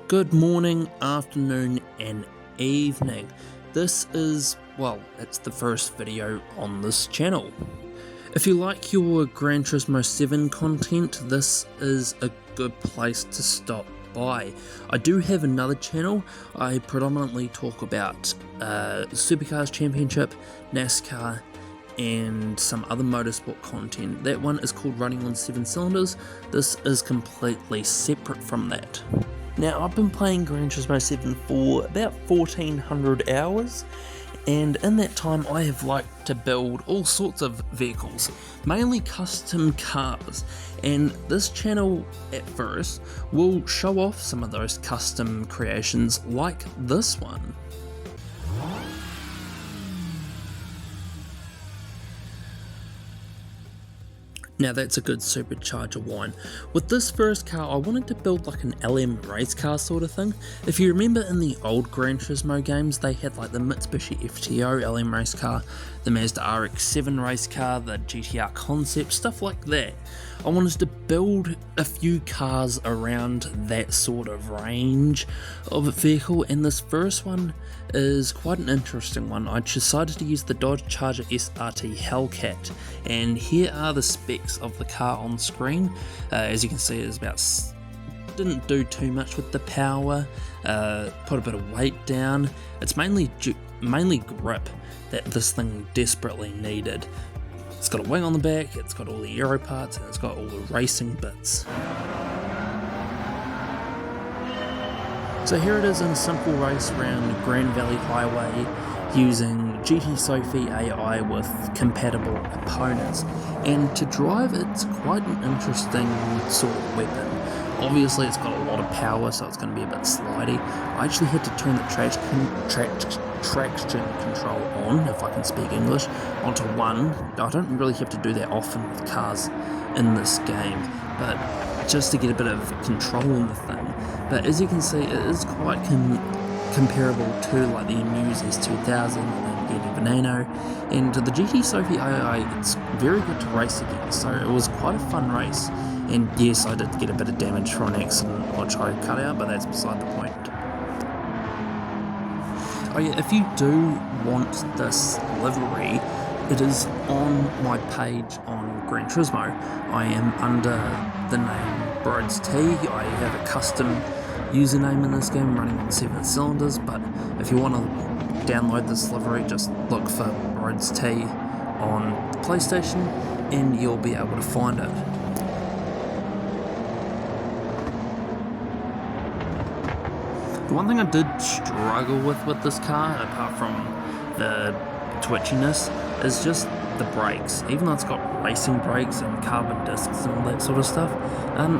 Good morning, afternoon and evening. This is, well, it's the first video on this channel. If you like your Gran Turismo 7 content, this is a good place to stop by. I do have another channel. I predominantly talk about Supercars Championship, NASCAR, and some other motorsport content. That one is called Running on 7 Cylinders. This is completely separate from that. Now, I've been playing Gran Turismo 7 for about 1400 hours, and in that time I have liked to build all sorts of vehicles, mainly custom cars, and this channel at first will show off some of those custom creations like this one. Now that's a good supercharger wine. With this first car, I wanted to build like an LM race car sort of thing. If you remember in the old Gran Turismo games, they had like the Mitsubishi FTO LM race car, the Mazda RX-7 race car, the GTR concept, stuff like that. I wanted to build a few cars around that sort of range of a vehicle, and this first one is quite an interesting one. I decided to use the Dodge Charger SRT Hellcat, and here are the specs of the car on screen. As you can see, it's about didn't do too much with the power, put a bit of weight down. It's mainly grip that this thing desperately needed. It's got a wing on the back, it's got all the aero parts, and it's got all the racing bits. So here it is in a simple race around Grand Valley Highway using GT Sophie AI with compatible opponents. And to drive, it's quite an interesting sort of weapon. Obviously it's got a lot of power, so it's going to be a bit slidey. I actually had to turn the traction control on, if I can speak English, onto 1. I don't really have to do that often with cars in this game, but just to get a bit of control in the thing. But as you can see, it is quite comparable to like the Amuse S2000 and the Veneno, and the GT Sophie AI, it's very good to race against, so it was quite a fun race. And yes, I did get a bit of damage from an accident which I cut out, but that's beside the point. Oh yeah, if you do want this livery, it is on my page on Gran Turismo. I am under the name Broads T. I have a custom username in this game running on 7 cylinders, but if you want to download this livery, just look for Broads T on the PlayStation and you'll be able to find it. The one thing I did struggle with this car, apart from the twitchiness, is just the brakes. Even though it's got racing brakes and carbon discs and all that sort of stuff,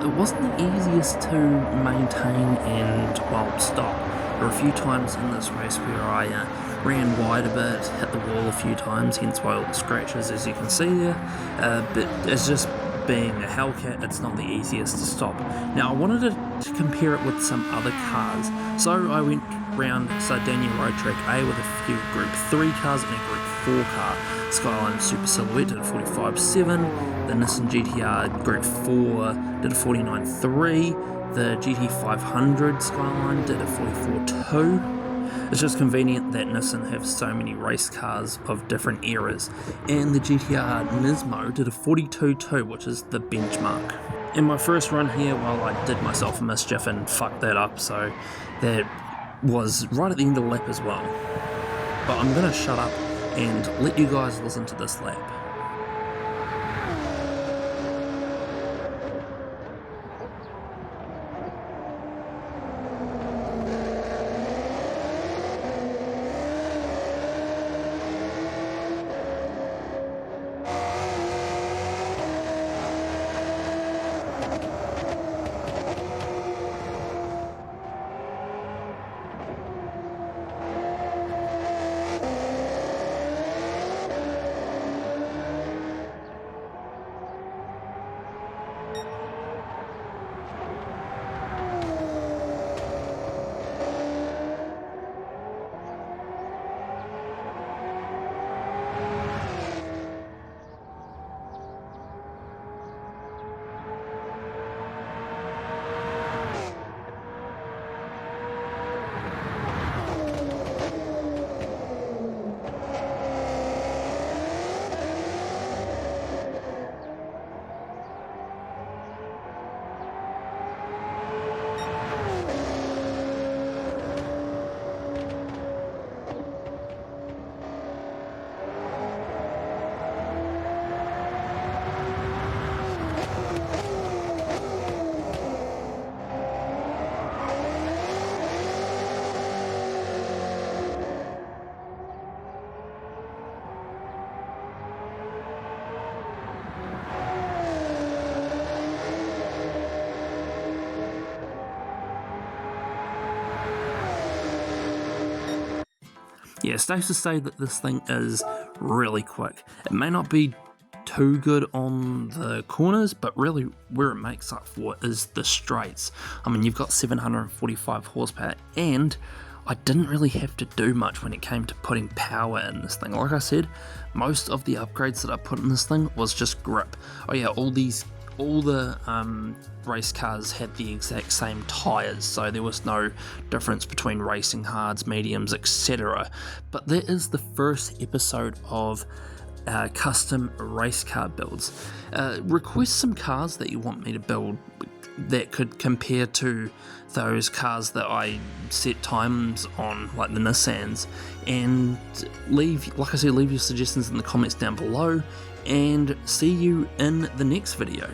it wasn't the easiest to maintain and, well, stop. There were a few times in this race where I ran wide a bit, hit the wall a few times, hence why all the scratches, as you can see there. But it's just being a Hellcat, it's not the easiest to stop. Now I wanted to compare it with some other cars, so I went around Sardinia Road Track A with a few Group 3 cars and a Group 4 car. Skyline Super Silhouette did a 45.7, the Nissan GTR Group 4 did a 49.3, the GT500 Skyline did a 44.2. It's just convenient that Nissan have so many race cars of different eras, and the GTR Nismo did a 42.2, which is the benchmark. In my first run here, well, I did myself a mischief and fucked that up, so that was right at the end of the lap as well. But I'm gonna shut up and let you guys listen to this lap. yeah, it's safe to say that this thing is really quick. It may not be too good on the corners, but really where it makes up for is the straights. I mean, you've got 745 horsepower, and I didn't really have to do much when it came to putting power in this thing. Like I said, most of the upgrades that I put in this thing was just grip. Oh yeah, all the race cars had the exact same tyres, so there was no difference between racing hards, mediums, etc. But there is the first episode of custom race car builds. Request some cars that you want me to build that could compare to those cars that I set times on, like the Nissans, and leave your suggestions in the comments down below, and see you in the next video.